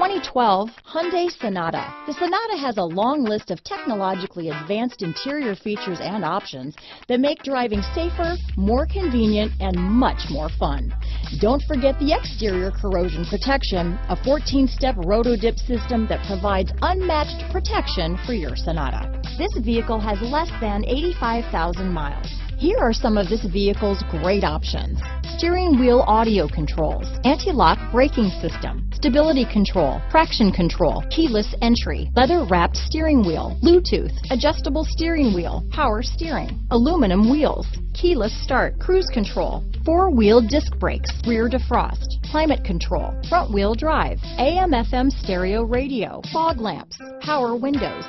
2012 Hyundai Sonata. The Sonata has a long list of technologically advanced interior features and options that make driving safer, more convenient, and much more fun. Don't forget the exterior corrosion protection, a 14-step roto-dip system that provides unmatched protection for your Sonata. This vehicle has less than 85,000 miles. Here are some of this vehicle's great options: steering wheel audio controls, anti-lock braking system, stability control, traction control, keyless entry, leather-wrapped steering wheel, Bluetooth, adjustable steering wheel, power steering, aluminum wheels, keyless start, cruise control, four-wheel disc brakes, rear defrost, climate control, front-wheel drive, AM/FM stereo radio, fog lamps, power windows.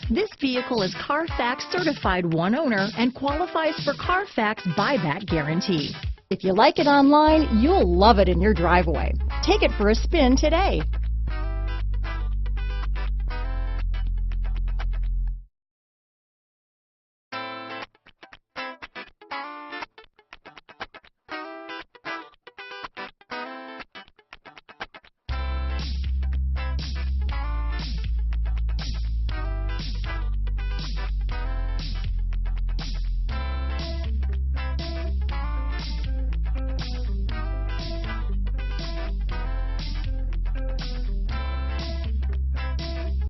This vehicle is Carfax certified one owner and qualifies for Carfax buyback guarantee. If you like it online, you'll love it in your driveway. Take it for a spin today.